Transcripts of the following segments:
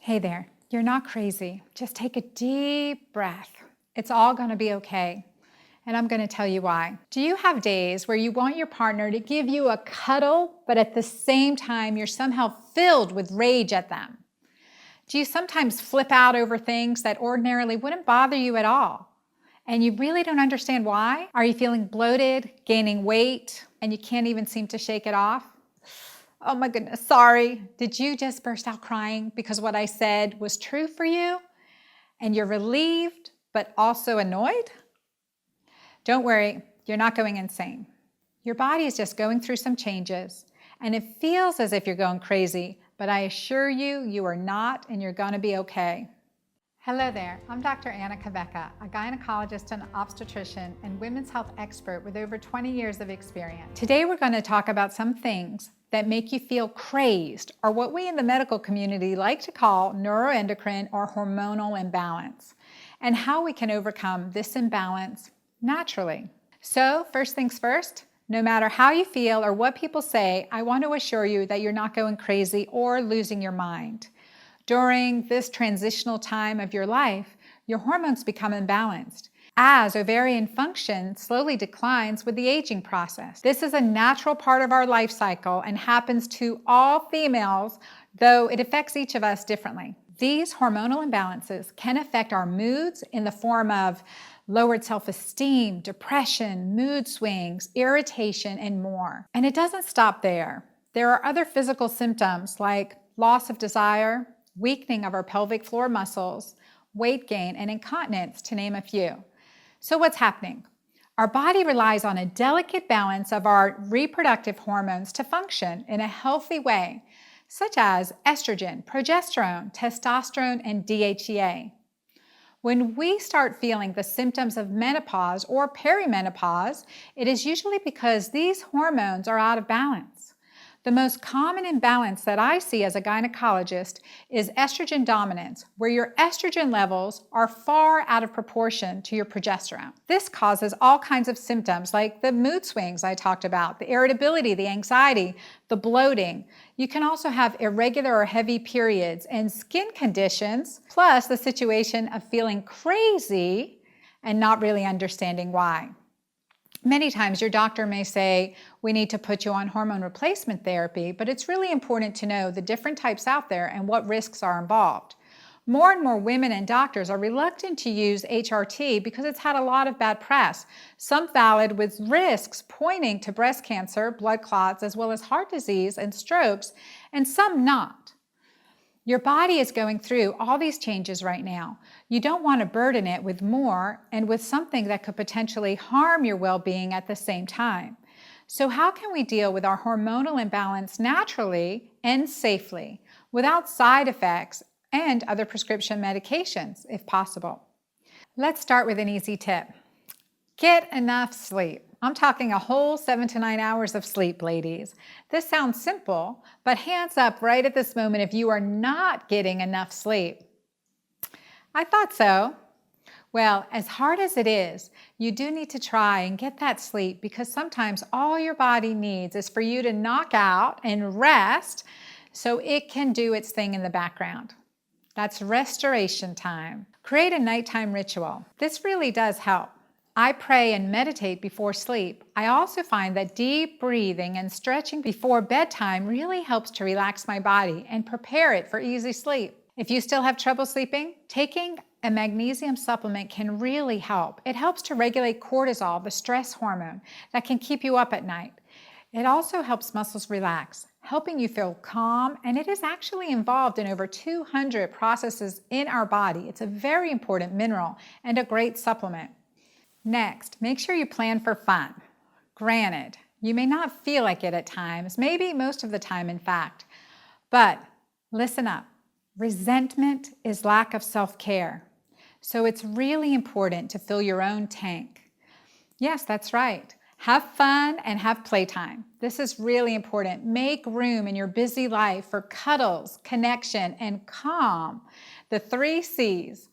Hey there, you're not crazy. Just take a deep breath. It's all going to be okay. And I'm going to tell you why. Do you have days where you want your partner to give you a cuddle, but at the same time you're somehow filled with rage at them? Do you sometimes flip out over things that ordinarily wouldn't bother you at all? And you really don't understand why? Are you feeling bloated, gaining weight, and you can't even seem to shake it off? Oh my goodness, sorry. Did you just burst out crying because what I said was true for you? And you're relieved, but also annoyed? Don't worry, you're not going insane. Your body is just going through some changes, and it feels as if you're going crazy, but I assure you, you are not, and you're gonna be okay. Hello there, I'm Dr. Cabeca, a gynecologist and obstetrician and women's health expert with over 20 years of experience. Today we're going to talk about some things that make you feel crazed, or what we in the medical community like to call neuroendocrine or hormonal imbalance, and how we can overcome this imbalance naturally. So first things first, no matter how you feel or what people say, I want to assure you that you're not going crazy or losing your mind. During this transitional time of your life, your hormones become imbalanced as ovarian function slowly declines with the aging process. This is a natural part of our life cycle and happens to all females, though it affects each of us differently. These hormonal imbalances can affect our moods in the form of lowered self-esteem, depression, mood swings, irritation, and more. And it doesn't stop there. There are other physical symptoms like loss of desire, weakening of our pelvic floor muscles, weight gain, and incontinence, to name a few. So what's happening? Our body relies on a delicate balance of our reproductive hormones to function in a healthy way, such as estrogen, progesterone, testosterone, and DHEA. When we start feeling the symptoms of menopause or perimenopause, it is usually because these hormones are out of balance. The most common imbalance that I see as a gynecologist is estrogen dominance, where your estrogen levels are far out of proportion to your progesterone. This causes all kinds of symptoms like the mood swings I talked about, the irritability, the anxiety, the bloating. You can also have irregular or heavy periods and skin conditions, plus the situation of feeling crazy and not really understanding why. Many times your doctor may say, we need to put you on hormone replacement therapy, but it's really important to know the different types out there and what risks are involved. More and more women and doctors are reluctant to use HRT because it's had a lot of bad press, some valid with risks pointing to breast cancer, blood clots, as well as heart disease and strokes, and some not. Your body is going through all these changes right now. You don't want to burden it with more and with something that could potentially harm your well-being at the same time. So how can we deal with our hormonal imbalance naturally and safely without side effects and other prescription medications, if possible? Let's start with an easy tip. Get enough sleep. I'm talking a whole 7 to 9 hours of sleep, ladies. This sounds simple, but hands up right at this moment if you are not getting enough sleep. I thought so. Well, as hard as it is, you do need to try and get that sleep because sometimes all your body needs is for you to knock out and rest so it can do its thing in the background. That's restoration time. Create a nighttime ritual. This really does help. I pray and meditate before sleep. I also find that deep breathing and stretching before bedtime really helps to relax my body and prepare it for easy sleep. If you still have trouble sleeping, taking a magnesium supplement can really help. It helps to regulate cortisol, the stress hormone that can keep you up at night. It also helps muscles relax, helping you feel calm, and it is actually involved in over 200 processes in our body. It's a very important mineral and a great supplement. Next, make sure you plan for fun. Granted, you may not feel like it at times, maybe most of the time in fact, but listen up. Resentment is lack of self-care. So it's really important to fill your own tank. Yes, that's right. Have fun and have playtime. This is really important. Make room in your busy life for cuddles, connection, and calm. The 3 C's.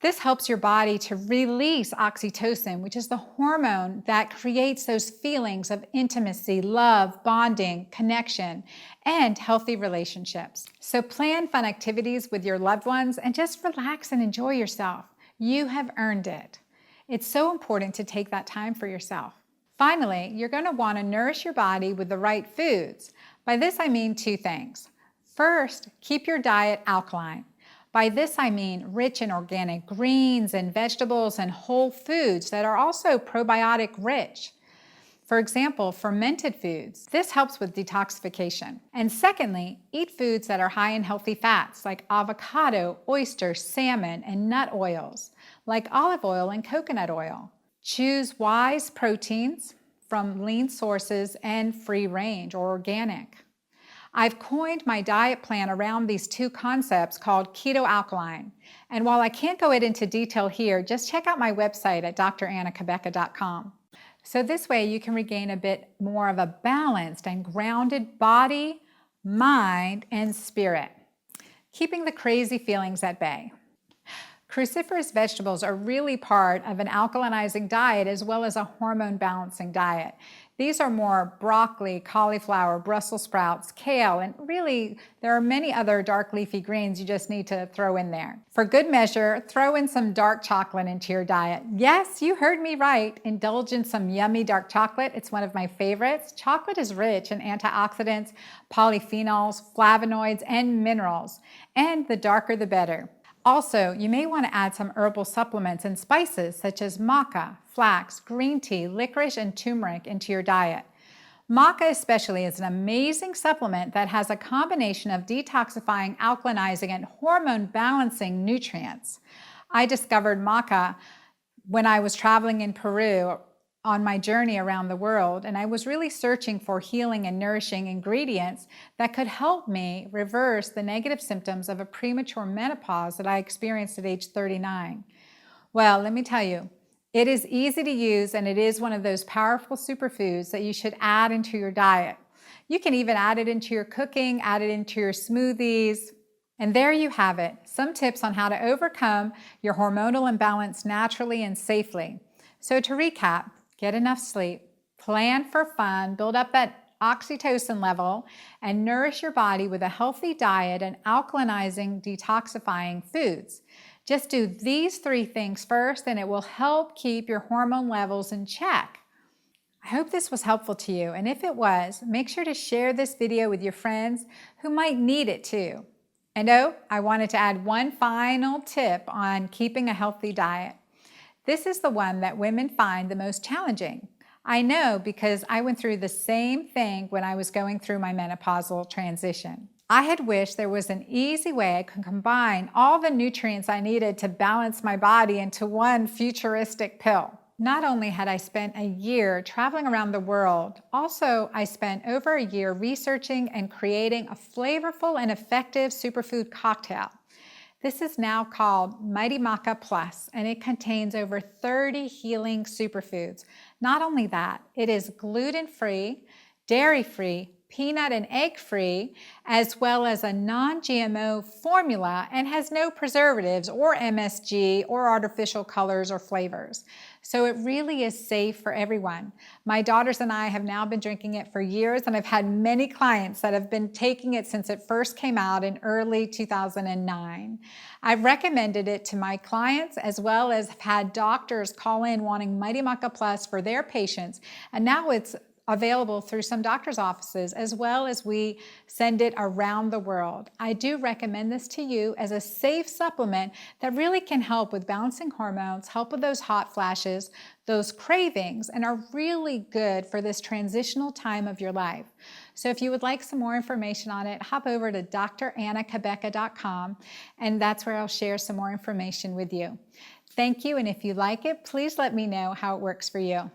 This helps your body to release oxytocin, which is the hormone that creates those feelings of intimacy, love, bonding, connection, and healthy relationships. So plan fun activities with your loved ones and just relax and enjoy yourself. You have earned it. It's so important to take that time for yourself. Finally, you're going to want to nourish your body with the right foods. By this I mean two things. First, keep your diet alkaline. By this I mean rich in organic greens and vegetables and whole foods that are also probiotic rich. For example, fermented foods. This helps with detoxification. And secondly, eat foods that are high in healthy fats like avocado, oyster, salmon, and nut oils like olive oil and coconut oil. Choose wise proteins from lean sources and free range or organic. I've coined my diet plan around these two concepts called keto-alkaline. And while I can't go into detail here, just check out my website at drAnnaCabeca.com. So this way you can regain a bit more of a balanced and grounded body, mind, and spirit, keeping the crazy feelings at bay. Cruciferous vegetables are really part of an alkalinizing diet as well as a hormone balancing diet. These are more broccoli, cauliflower, Brussels sprouts, kale, and really there are many other dark leafy greens you just need to throw in there. For good measure, throw in some dark chocolate into your diet. Yes, you heard me right. Indulge in some yummy dark chocolate. It's one of my favorites. Chocolate is rich in antioxidants, polyphenols, flavonoids, and minerals, and the darker the better. Also, you may want to add some herbal supplements and spices such as maca, flax, green tea, licorice, and turmeric into your diet. Maca especially is an amazing supplement that has a combination of detoxifying, alkalinizing, and hormone balancing nutrients. I discovered maca when I was traveling in Peru on my journey around the world, and I was really searching for healing and nourishing ingredients that could help me reverse the negative symptoms of a premature menopause that I experienced at age 39. Well, let me tell you, it is easy to use and it is one of those powerful superfoods that you should add into your diet. You can even add it into your cooking, add it into your smoothies. And there you have it, some tips on how to overcome your hormonal imbalance naturally and safely. So to recap, get enough sleep, plan for fun, build up that oxytocin level, and nourish your body with a healthy diet and alkalinizing, detoxifying foods. Just do these three things first and it will help keep your hormone levels in check. I hope this was helpful to you, and if it was, make sure to share this video with your friends who might need it too. And oh, I wanted to add one final tip on keeping a healthy diet. This is the one that women find the most challenging. I know because I went through the same thing when I was going through my menopausal transition. I had wished there was an easy way I could combine all the nutrients I needed to balance my body into one futuristic pill. Not only had I spent a year traveling around the world, also I spent over a year researching and creating a flavorful and effective superfood cocktail. This is now called Mighty Maca Plus, and it contains over 30 healing superfoods. Not only that, it is gluten-free, dairy-free, peanut and egg-free, as well as a non-GMO formula and has no preservatives or MSG or artificial colors or flavors. So it really is safe for everyone. My daughters and I have now been drinking it for years, and I've had many clients that have been taking it since it first came out in early 2009. I've recommended it to my clients as well as have had doctors call in wanting Mighty Maca Plus for their patients, and now it's available through some doctor's offices, as well as we send it around the world. I do recommend this to you as a safe supplement that really can help with balancing hormones, help with those hot flashes, those cravings, and are really good for this transitional time of your life. So if you would like some more information on it, hop over to drAnnaCabeca.com, and that's where I'll share some more information with you. Thank you, and if you like it, please let me know how it works for you.